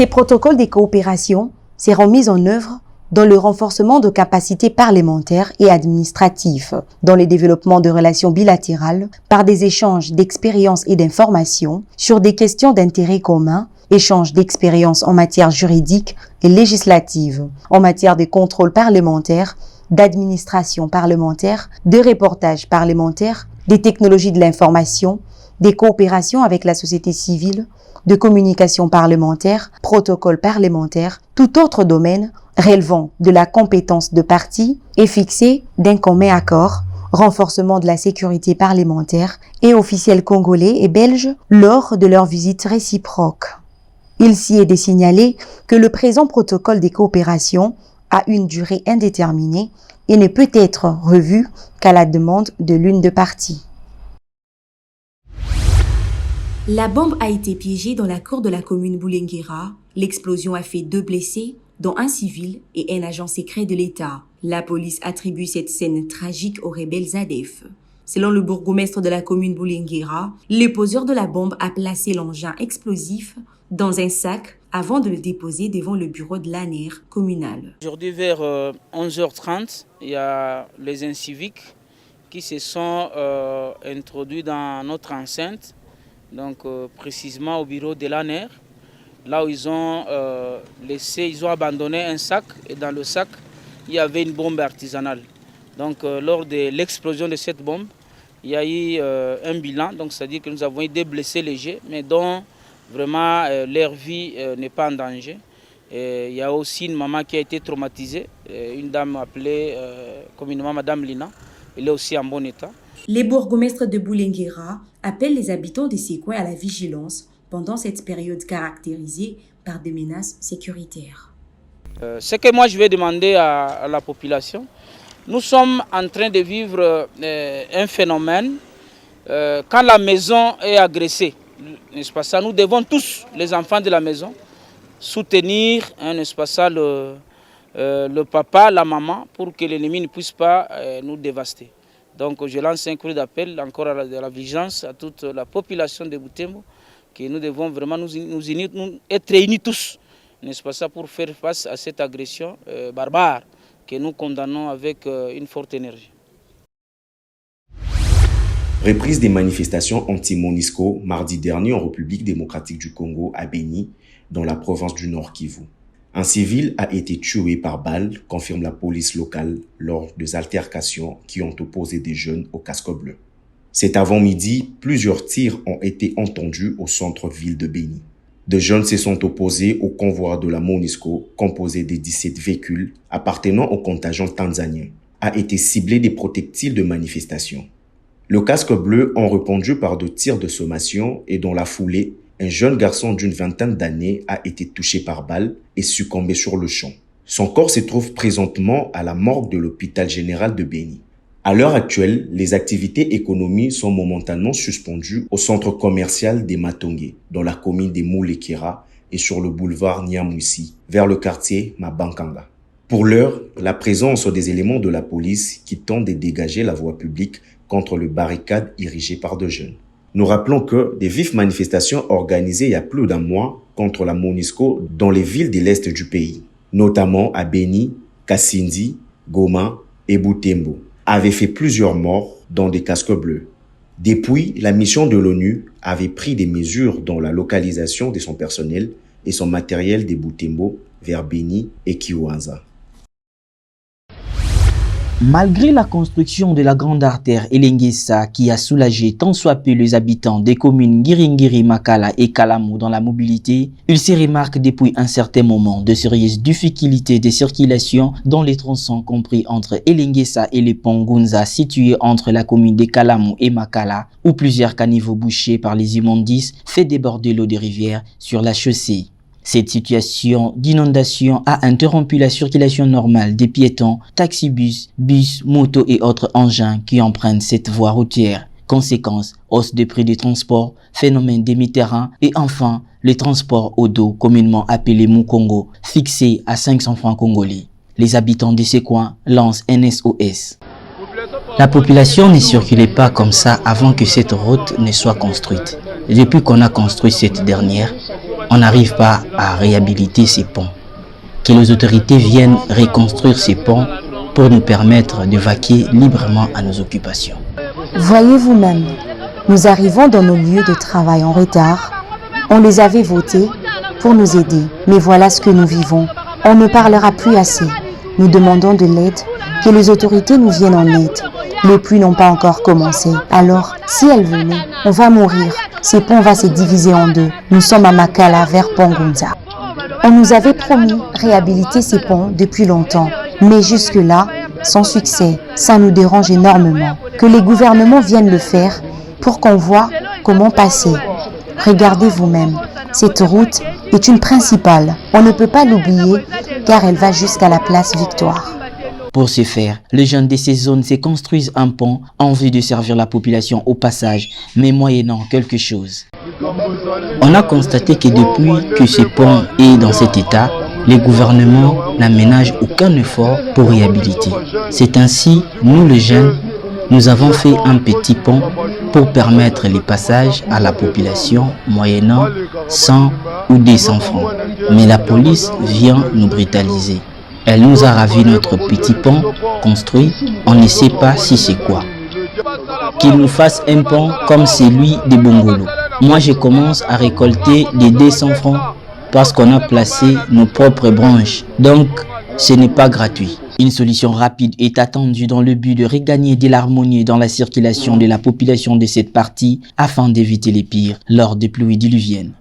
Ces protocoles de coopération seront mis en œuvre dans le renforcement de capacités parlementaires et administratives, dans le développement de relations bilatérales, par des échanges d'expériences et d'informations sur des questions d'intérêt commun, échanges d'expériences en matière juridique et législative, en matière de contrôle parlementaire, d'administration parlementaire, de reportage parlementaire, des technologies de l'information, des coopérations avec la société civile, de communication parlementaire, protocole parlementaire, tout autre domaine relevant de la compétence de parties est fixé d'un commun accord, renforcement de la sécurité parlementaire et officiels congolais et belges lors de leurs visites réciproques. Il s'y est de signaler que le présent protocole des coopérations a une durée indéterminée et ne peut être revu qu'à la demande de l'une des parties. La bombe a été piégée dans la cour de la commune Boulenguera. L'explosion a fait 2 blessés, dont un civil et un agent secret de l'État. La police attribue cette scène tragique aux rebelles ADF. Selon le bourgmestre de la commune Boulenguera, le poseur de la bombe a placé l'engin explosif dans un sac avant de le déposer devant le bureau de l'ANER communal. Aujourd'hui vers 11h30, il y a les inciviques qui se sont introduits dans notre enceinte, donc précisément au bureau de l'ANER, là où ils ont abandonné un sac, et dans le sac, il y avait une bombe artisanale. Donc lors de l'explosion de cette bombe, il y a eu un bilan, donc c'est-à-dire que nous avons eu des blessés légers, mais dont vraiment leur vie n'est pas en danger. Et il y a aussi une maman qui a été traumatisée, une dame appelée communément Madame Lina, elle est aussi en bon état. Les bourgmestres de Boulenguera appellent les habitants de ces coins à la vigilance pendant cette période caractérisée par des menaces sécuritaires. Ce que moi je vais demander à la population, nous sommes en train de vivre un phénomène quand la maison est agressée, n'est-ce pas ça? Nous devons tous, les enfants de la maison, soutenir, n'est-ce pas ça, le papa, la maman, pour que l'ennemi ne puisse pas nous dévaster. Donc je lance un cri d'appel encore à la vigilance à toute la population de Butembo, que nous devons vraiment nous unir, être réunis tous, n'est-ce pas ça, pour faire face à cette agression barbare que nous condamnons avec une forte énergie. Reprise des manifestations anti-MONUSCO mardi dernier en République démocratique du Congo à Beni, dans la province du Nord Kivu. Un civil a été tué par balle, confirme la police locale, lors des altercations qui ont opposé des jeunes au casque bleu. Cet avant-midi, plusieurs tirs ont été entendus au centre-ville de Beni. Des jeunes se sont opposés au convoi de la MONUSCO, composé de 17 véhicules appartenant au contingent tanzanien, a été ciblé des projectiles de manifestation. Le casque bleu ont répondu par 2 tirs de sommation et dans la foulée, un jeune garçon d'une vingtaine d'années a été touché par balle et succombé sur le champ. Son corps se trouve présentement à la morgue de l'hôpital général de Beni. À l'heure actuelle, les activités économiques sont momentanément suspendues au centre commercial des Matongé, dans la commune des Moulekera et sur le boulevard Niamouissi, vers le quartier Mabankanga. Pour l'heure, la présence des éléments de la police qui tentent de dégager la voie publique contre le barricade érigé par 2 jeunes. Nous rappelons que des vives manifestations organisées il y a plus d'1 mois contre la MONUSCO dans les villes de l'Est du pays, notamment à Beni, Kasindi, Goma et Butembo, avaient fait plusieurs morts dans des casques bleus. Depuis, la mission de l'ONU avait pris des mesures dans la localisation de son personnel et son matériel de Butembo vers Beni et Kiwanja. Malgré la construction de la grande artère Elengesa qui a soulagé tant soit peu les habitants des communes Giringiri, Makala et Kalamu dans la mobilité, il se remarque depuis un certain moment de sérieuses difficultés de circulation dans les tronçons compris entre Elengesa et les ponts Gunza situés entre la commune de Kalamu et Makala, où plusieurs caniveaux bouchés par les immondices fait déborder l'eau des rivières sur la chaussée. Cette situation d'inondation a interrompu la circulation normale des piétons, taxibus, bus, motos et autres engins qui empruntent cette voie routière. Conséquence, hausse des prix des transports, phénomène des mi-terrains et enfin, le transport au dos communément appelé Mukongo, fixé à 500 francs congolais. Les habitants de ces coins lancent un SOS. La population ne circulait pas comme ça avant que cette route ne soit construite. Depuis qu'on a construit cette dernière, on n'arrive pas à réhabiliter ces ponts. Que les autorités viennent reconstruire ces ponts pour nous permettre de vaquer librement à nos occupations. Voyez vous-même, nous arrivons dans nos lieux de travail en retard. On les avait votés pour nous aider, mais voilà ce que nous vivons. On ne parlera plus assez. Nous demandons de l'aide, que les autorités nous viennent en aide. Les pluies n'ont pas encore commencé. Alors, si elles venaient, on va mourir. Ces ponts vont se diviser en deux. Nous sommes à Makala vers Pongunza. On nous avait promis réhabiliter ces ponts depuis longtemps, mais jusque-là, sans succès. Ça nous dérange énormément. Que les gouvernements viennent le faire pour qu'on voit comment passer. Regardez vous-même, cette route est une principale. On ne peut pas l'oublier car elle va jusqu'à la place Victoire. Pour ce faire, les jeunes de ces zones se construisent un pont en vue de servir la population au passage, mais moyennant quelque chose. On a constaté que depuis que ce pont est dans cet état, les gouvernements n'aménagent aucun effort pour réhabiliter. C'est ainsi, nous les jeunes, nous avons fait un petit pont pour permettre les passages à la population moyennant 100 ou 200 francs. Mais la police vient nous brutaliser. Elle nous a ravi notre petit pont construit, on ne sait pas si c'est quoi. Qu'ils nous fassent un pont comme celui de Bongolo. Moi je commence à récolter des 200 francs parce qu'on a placé nos propres branches. Donc ce n'est pas gratuit. Une solution rapide est attendue dans le but de regagner de l'harmonie dans la circulation de la population de cette partie afin d'éviter les pires lors des pluies diluviennes.